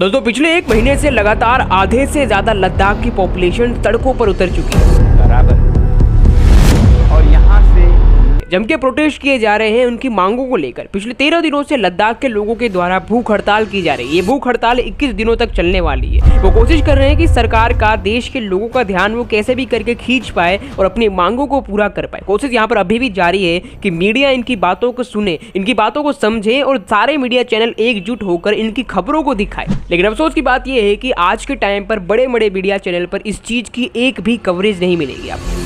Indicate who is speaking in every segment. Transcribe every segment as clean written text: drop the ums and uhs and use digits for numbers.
Speaker 1: दोस्तों पिछले एक महीने से लगातार आधे से ज्यादा लद्दाख की पॉपुलेशन सड़कों पर उतर चुकी है
Speaker 2: बराबर, और यहाँ से
Speaker 1: जम के प्रोटेस्ट किए जा रहे हैं उनकी मांगों को लेकर। पिछले 13 दिनों से लद्दाख के लोगों के द्वारा भूख हड़ताल की जा रही है। ये भूख हड़ताल 21 दिनों तक चलने वाली है। वो कोशिश कर रहे हैं कि सरकार का देश के लोगों का ध्यान वो कैसे भी करके खींच पाए और अपनी मांगों को पूरा कर पाए। कोशिश यहाँ पर अभी भी जारी है कि मीडिया इनकी बातों को सुने, इनकी बातों को समझे और सारे मीडिया चैनल एकजुट होकर इनकी खबरों को दिखाए। लेकिन अफसोस की बात यह है कि आज के टाइम पर बड़े बड़े मीडिया चैनल पर इस चीज की एक भी कवरेज नहीं मिलेगी आपको।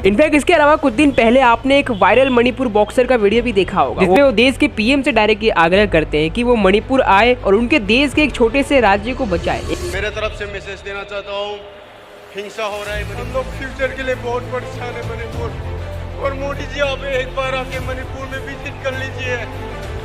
Speaker 1: इनफैक्ट इसके अलावा कुछ दिन पहले आपने एक वायरल मणिपुर बॉक्सर का वीडियो भी देखा होगा, जिसमें वो देश के पीएम से डायरेक्ट ये आग्रह करते हैं कि वो मणिपुर आए और उनके देश के एक छोटे से राज्य को बचाए।
Speaker 3: मेरे तरफ से मैसेज देना चाहता हूँ, हिंसा हो रहा है, हम लोग फ्यूचर के लिए बहुत परेशान है मणिपुर। और मोदी जी आप एक बार आके मणिपुर में विजिट कर लीजिए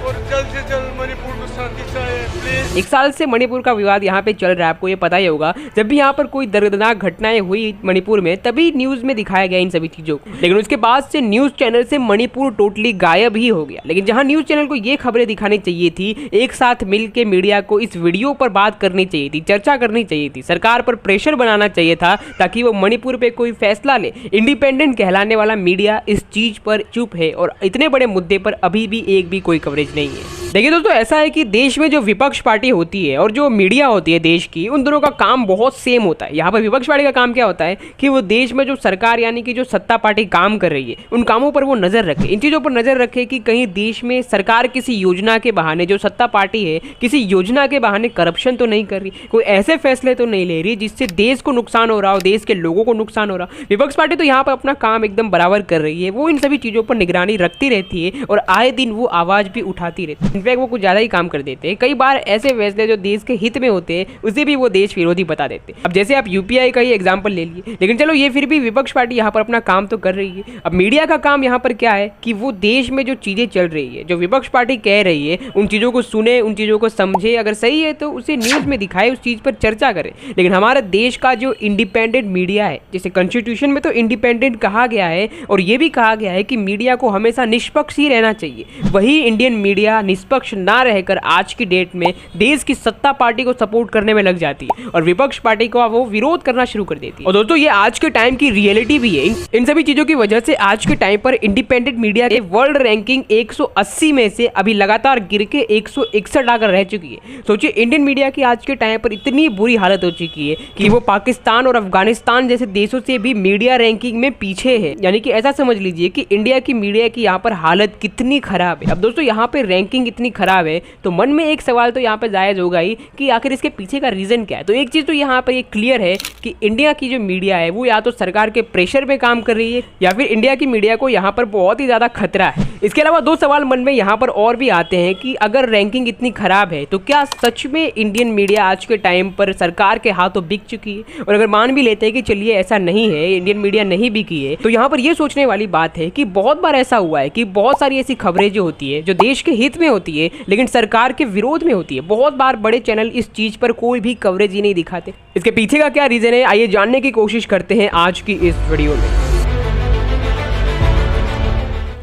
Speaker 3: और जल्द से जल्द मणिपुर को शांति चाहिए प्लीज।
Speaker 1: 1 साल से मणिपुर का विवाद यहाँ पे चल रहा है, आपको ये पता ही होगा। जब भी यहाँ पर कोई दर्दनाक घटनाएं हुई मणिपुर में तभी न्यूज में दिखाया गया इन सभी चीजों को, लेकिन उसके बाद से न्यूज चैनल से मणिपुर टोटली गायब ही हो गया। लेकिन जहाँ न्यूज चैनल को ये खबरें दिखानी चाहिए थी, एक साथ मिल के मीडिया को इस वीडियो पर बात करनी चाहिए थी, चर्चा करनी चाहिए थी, सरकार पर प्रेशर बनाना चाहिए था ताकि वो मणिपुर पे कोई फैसला ले। इंडिपेंडेंट कहलाने वाला मीडिया इस चीज पर चुप है और इतने बड़े मुद्दे पर अभी भी एक भी कोई कवरेज नहीं है। देखिए दोस्तों, ऐसा है कि देश में जो विपक्ष पार्टी होती है और जो मीडिया होती है देश की, उन दोनों का काम बहुत सेम होता है। यहाँ पर विपक्ष पार्टी का काम क्या होता है कि वो देश में जो सरकार यानी कि जो सत्ता पार्टी काम कर रही है उन कामों पर वो नजर रखे, इन चीजों पर नजर रखे कि कहीं देश में सरकार किसी योजना के बहाने, जो सत्ता पार्टी है किसी योजना के बहाने करप्शन तो नहीं कर रही, कोई ऐसे फैसले तो नहीं ले रही जिससे देश को नुकसान हो रहा हो, देश के लोगों को नुकसान हो रहा हो। विपक्ष पार्टी तो यहाँ पर अपना काम एकदम बराबर कर रही है, वो इन सभी चीजों पर निगरानी रखती रहती है और आए दिन वो आवाज भी उठाती रहती है। इनफैक्ट वो कुछ ज्यादा ही काम कर देते हैं। कई बार ऐसे फैसले जो देश के हित में होते हैं उसे भी वो देश विरोधी बता देते हैं। अब जैसे आप यूपीआई का ही एग्जांपल ले लिए, लेकिन चलो ये फिर भी विपक्ष पार्टी यहाँ पर अपना काम तो कर रही है। अब मीडिया का काम यहाँ पर क्या है कि वो देश में जो चीजें चल रही है, जो विपक्ष पार्टी कह रही है, उन चीजों को सुने, उन चीजों को समझे, अगर सही है तो उसे न्यूज में दिखाए, उस चीज पर चर्चा करे। लेकिन हमारे देश का जो इंडिपेंडेंट मीडिया है, जैसे कॉन्स्टिट्यूशन में तो इंडिपेंडेंट कहा गया है और ये भी कहा गया है कि मीडिया को हमेशा निष्पक्ष ही रहना चाहिए, वही इंडियन मीडिया निष्पक्ष ना रहकर आज की डेट में देश की सत्ता पार्टी को सपोर्ट करने में लग जाती है और विपक्ष पार्टी को वो विरोध करना शुरू कर देती है। और दोस्तों ये आज के टाइम की रियलिटी भी है। इन सभी चीजों की वजह से आज के टाइम पर इंडिपेंडेंट मीडिया के वर्ल्ड रैंकिंग 180 में से अभी लगातार गिर के 161 आकर रह चुकी है। सोचिए इंडियन मीडिया की आज के टाइम पर इतनी बुरी हालत हो चुकी है कि वो पाकिस्तान और अफगानिस्तान जैसे देशों से भी मीडिया रैंकिंग में पीछे है। यानी कि ऐसा समझ लीजिए कि इंडिया की मीडिया की यहाँ पर हालत कितनी खराब है। अब दोस्तों यहाँ पे रैंकिंग इतनी खराब है तो मन में एक सवाल तो यहाँ पे जायज होगा ही कि आखिर इसके पीछे का रीजन क्या है। तो एक चीज तो यहाँ पर ये क्लियर है कि इंडिया की जो मीडिया है वो या तो सरकार के प्रेशर में काम कर रही है या फिर इंडिया की मीडिया को यहाँ पर बहुत ही ज्यादा खतरा है। इसके अलावा 2 सवाल मन में यहाँ पर और भी आते हैं कि अगर रैंकिंग इतनी खराब है तो क्या सच में इंडियन मीडिया आज के टाइम पर सरकार के हाथों बिक चुकी है। और अगर मान भी लेते हैं कि चलिए ऐसा नहीं है, इंडियन मीडिया नहीं बिकी है, तो यहाँ पर यह सोचने वाली बात है कि बहुत बार ऐसा हुआ है कि बहुत सारी ऐसी खबरें जो होती है जो देश के हित में होती है लेकिन सरकार के विरोध में होती है, बहुत बार बड़े चैनल इस चीज पर कोई भी कवरेज ही नहीं दिखाते। इसके पीछे का क्या रीजन है, आइए जानने की कोशिश करते हैं आज की इस वीडियो में।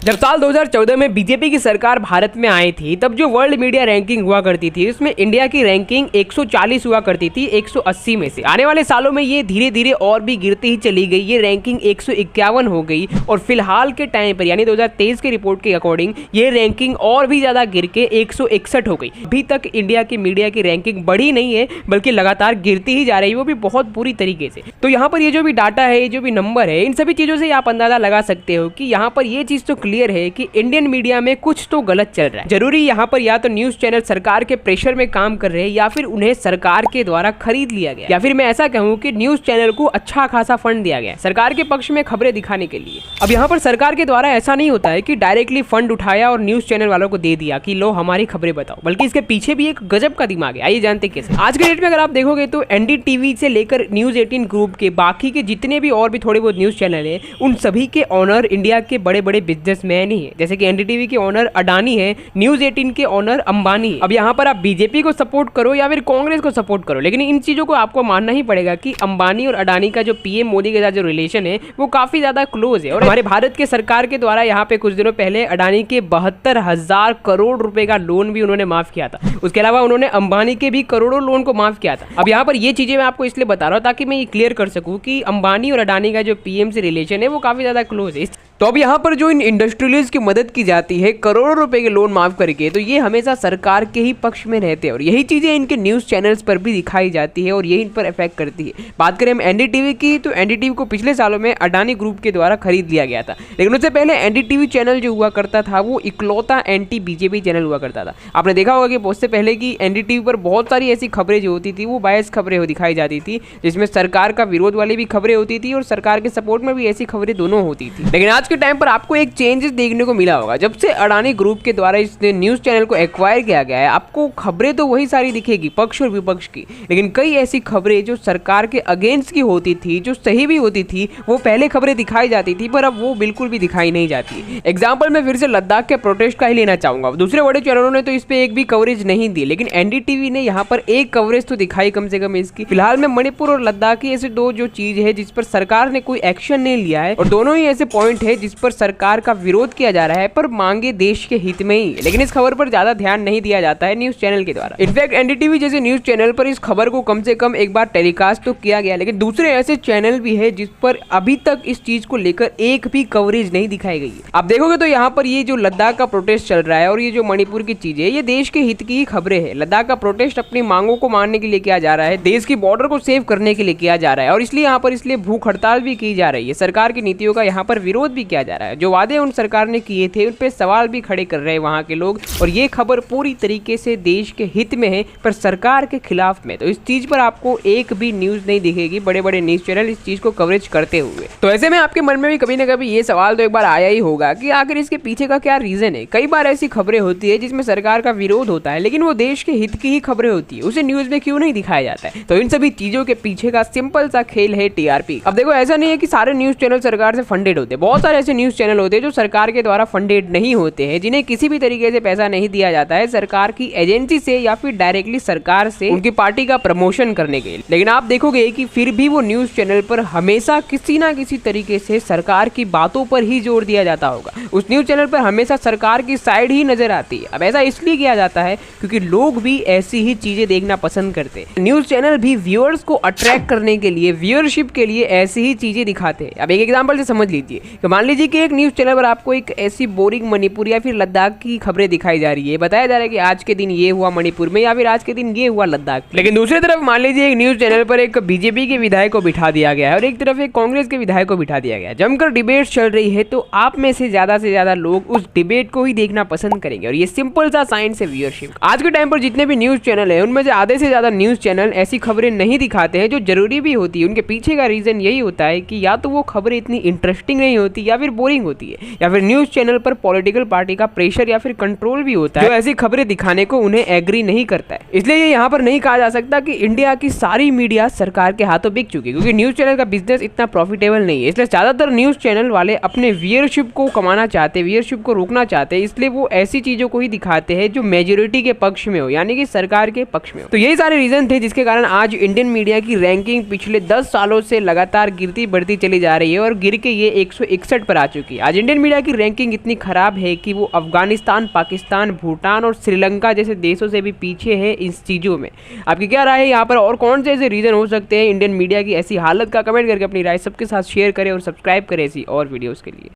Speaker 1: जब साल 2014 में बीजेपी की सरकार भारत में आई थी तब जो वर्ल्ड मीडिया रैंकिंग हुआ करती थी उसमें इंडिया की रैंकिंग 140 हुआ करती थी 180 में से। आने वाले सालों में ये धीरे धीरे और भी गिरती ही चली गई, ये रैंकिंग 151 हो गई और फिलहाल के टाइम पर यानी 2023 की रिपोर्ट के अकॉर्डिंग ये रैंकिंग और भी ज्यादा गिर के 161 हो गई। अभी तक इंडिया की मीडिया की रैंकिंग बढ़ी नहीं है बल्कि लगातार गिरती ही जा रही है, वो भी बहुत बुरी तरीके से। तो यहाँ पर ये जो भी डाटा है, ये जो भी नंबर है, इन सभी चीजों से आप अंदाजा लगा सकते हो कि यहाँ पर ये चीज तो क्लियर है कि इंडियन मीडिया में कुछ तो गलत चल रहा है। जरूरी यहाँ पर या तो न्यूज चैनल सरकार के प्रेशर में काम कर रहे हैं या फिर उन्हें सरकार के द्वारा खरीद लिया गया, या फिर मैं ऐसा कहूँ कि न्यूज चैनल को अच्छा खासा फंड दिया गया सरकार के पक्ष में खबरें दिखाने के लिए। अब यहाँ पर सरकार के द्वारा ऐसा नहीं होता है कि डायरेक्टली फंड उठाया और न्यूज चैनल वालों को दे दिया कि लो हमारी खबरें बताओ, बल्कि इसके पीछे भी एक गजब का दिमाग है। आइए जानते कैसे। आज के डेट में अगर आप देखोगे तो एनडीटीवी से लेकर न्यूज 18 ग्रुप के बाकी के जितने भी और भी थोड़े बहुत न्यूज चैनल है उन सभी के ऑनर इंडिया के बड़े बड़े बिजनेस बिजनेसमैन ही है, जैसे कि एनडीटीवी के ओनर अडानी है, न्यूज 18 के ओनर अंबानी है। अब यहाँ पर आप बीजेपी को सपोर्ट करो या फिर कांग्रेस को सपोर्ट करो, लेकिन इन चीजों को आपको मानना ही पड़ेगा कि अंबानी और अडानी का जो पीएम मोदी के साथ जो रिलेशन है वो काफी ज्यादा क्लोज है। और हमारे भारत के सरकार के द्वारा यहाँ पे कुछ दिनों पहले अडानी के 72,000 करोड़ रुपए का लोन भी उन्होंने माफ किया था। उसके अलावा उन्होंने अंबानी के भी करोड़ों लोन को माफ किया था। अब यहाँ पर ये चीजें मैं आपको इसलिए बता रहा हूँ ताकि मैं ये क्लियर कर सकूं कि अंबानी और अडानी का जो पीएम से रिलेशन है वो काफी ज्यादा क्लोज है। तो अब यहाँ पर जो इन इंडस्ट्रियलिस्ट की मदद की जाती है करोड़ों रुपए के लोन माफ करके, तो ये हमेशा सरकार के ही पक्ष में रहते हैं और यही चीजें इनके न्यूज चैनल्स पर भी दिखाई जाती है और ये इन पर इफेक्ट करती है। बात करें हम एनडीटीवी की, तो एनडीटीवी को पिछले सालों में अडानी ग्रुप के द्वारा खरीद लिया गया था, लेकिन उससे पहले एनडीटीवी चैनल जो हुआ करता था वो इकलौता एंटी बीजेपी चैनल हुआ करता था। आपने देखा होगा कि उससे पहले की एनडीटीवी पर बहुत सारी ऐसी खबरें जो होती थी वो बायस खबरें दिखाई जाती थी, जिसमें सरकार का विरोध वाली भी खबरें होती थी और सरकार के सपोर्ट में भी ऐसी खबरें दोनों होती थी। लेकिन आज के टाइम पर आपको एक चेंजेस देखने को मिला होगा, जब से अडानी ग्रुप के द्वारा इस न्यूज चैनल को एक्वायर किया गया है, आपको खबरें तो वही सारी दिखेगी पक्ष और विपक्ष की, लेकिन कई ऐसी खबरें जो सरकार के अगेंस्ट की होती थी, जो सही भी होती थी, वो पहले खबरें दिखाई जाती थी पर अब वो बिल्कुल भी दिखाई नहीं जाती। एग्जाम्पल मैं फिर से लद्दाख के प्रोटेस्ट का ही लेना चाहूंगा। दूसरे बड़े चैनलों ने तो इस पे एक भी कवरेज नहीं दी, लेकिन एनडीटीवी ने यहाँ पर एक कवरेज तो दिखाई कम से कम इसकी। फिलहाल में मणिपुर और लद्दाख की ऐसे दो जो चीज है जिस पर सरकार ने कोई एक्शन नहीं लिया है, और दोनों ही ऐसे पॉइंट है जिस पर सरकार का विरोध किया जा रहा है पर मांगे देश के हित में ही, लेकिन इस खबर पर ज्यादा ध्यान नहीं दिया जाता है न्यूज चैनल के द्वारा। इनफैक्ट एनडीटीवी जैसे न्यूज चैनल पर इस खबर को कम से कम एक बार टेलीकास्ट तो किया गया, लेकिन दूसरे ऐसे चैनल भी है जिस पर अभी तक इस चीज को लेकर एक भी कवरेज नहीं दिखाई गई है। आप देखोगे तो यहाँ पर ये जो लद्दाख का प्रोटेस्ट चल रहा है और ये जो मणिपुर की चीजें, ये देश के हित की ही खबरें है। लद्दाख का प्रोटेस्ट अपनी मांगों को मानने के लिए किया जा रहा है, देश की बॉर्डर को सेव करने के लिए किया जा रहा है, और इसलिए यहाँ पर इसलिए भूख हड़ताल भी की जा रही है। सरकार की नीतियों का यहाँ पर विरोध भी किया जा रहा है। जो वादे उन सरकार ने किए थे उन पे सवाल भी खड़े कर रहे हैं वहां के लोग, और ये खबर पूरी तरीके से देश के हित में है पर सरकार के खिलाफ में। तो इस चीज पर आपको एक भी न्यूज नहीं दिखेगी, बड़े बड़े न्यूज चैनल इस चीज को कवरेज करते हुए। तो ऐसे में आपके मन में भी कभी ना कभी ये सवाल तो एक बार आया ही होगा कि आखिर इसके पीछे का क्या रीजन है। कई बार ऐसी खबरें होती है जिसमें सरकार का विरोध होता है, लेकिन वो देश के हित की ही खबरें होती है, उसे न्यूज में क्यों नहीं दिखाया जाता है। तो इन सभी चीजों के पीछे का सिंपल सा खेल है टीआरपी। अब देखो, ऐसा नहीं है कि सारे न्यूज चैनल सरकार से फंडेड होते, बहुत सारे ऐसे न्यूज चैनल होते हैं जो सरकार के द्वारा फंडेड नहीं होते हैं, जिन्हें किसी भी तरीके से पैसा नहीं दिया जाता है सरकार की एजेंसी से या फिर डायरेक्टली सरकार से उनकी पार्टी का प्रमोशन करने के लिए। लेकिन आप देखोगे कि फिर भी वो न्यूज चैनल पर हमेशा किसी ना किसी तरीके से सरकार की बातों पर ही जोर दिया जाता होगा। उस न्यूज चैनल पर हमेशा सरकार की साइड ही नजर आती है। अब ऐसा इसलिए किया जाता है क्योंकि लोग भी ऐसी ही चीजें देखना पसंद करते हैं। न्यूज चैनल भी व्यूअर्स को अट्रैक्ट करने के लिए, व्यूअरशिप के लिए ऐसी ही चीजें दिखाते हैं। अब एक एग्जांपल से समझ लीजिए कि मान लीजिए कि एक न्यूज चैनल पर आपको एक ऐसी बोरिंग मणिपुर या फिर लद्दाख की खबरें दिखाई जा रही है, बताया जा रहा है कि आज के दिन ये हुआ मणिपुर में या फिर आज के दिन ये हुआ लद्दाख। लेकिन दूसरी तरफ मान लीजिए एक न्यूज चैनल पर एक बीजेपी के विधायक को बिठा दिया गया है और एक तरफ एक कांग्रेस के विधायक को बिठा दिया गया है। जमकर डिबेट चल रही है तो आप में से ज्यादा लोग उस डिबेट को ही देखना पसंद करेंगे, और ये सिंपल सा साइंस है व्यूअरशिप। आज के टाइम पर जितने भी न्यूज चैनल है उनमें से आधे से ज्यादा न्यूज चैनल ऐसी खबरें नहीं दिखाते हैं जो जरूरी भी होती है। उनके पीछे का रीजन यही होता है कि या तो वो खबरें इतनी इंटरेस्टिंग नहीं होती या फिर बोरिंग होती है, या फिर न्यूज चैनल पर पॉलिटिकल पार्टी का प्रेशर या फिर कंट्रोल भी होता है जो ऐसी खबरें दिखाने को उन्हें एग्री नहीं करता है। इसलिए ये यहाँ पर नहीं कहा जा सकता कि इंडिया की सारी मीडिया सरकार के हाथों बिक चुकी है, क्योंकि न्यूज चैनल का बिजनेस इतना प्रॉफिटेबल नहीं है। इसलिए ज्यादातर न्यूज चैनल वाले अपने व्यूअरशिप को कमाना चाहते हैं, व्यूअरशिप को रोकना चाहते हैं, इसलिए वो ऐसी चीजों को ही दिखाते हैं जो मेजोरिटी के पक्ष में हो, यानी कि सरकार के पक्ष में हो। तो यही सारे रीजन थे जिसके कारण आज इंडियन मीडिया की रैंकिंग पिछले 10 सालों से लगातार गिरती बढ़ती चली जा रही है और गिर के ये 161 पर आ चुकी है। आज इंडियन मीडिया की रैंकिंग इतनी खराब है कि वो अफगानिस्तान, पाकिस्तान, भूटान और श्रीलंका जैसे देशों से भी पीछे है इन चीजों में। आपकी क्या राय है यहाँ पर, और कौन से ऐसे रीजन हो सकते हैं इंडियन मीडिया की ऐसी हालत का? कमेंट करके अपनी राय सबके साथ शेयर करें और सब्सक्राइब करें ऐसी और वीडियोस के लिए।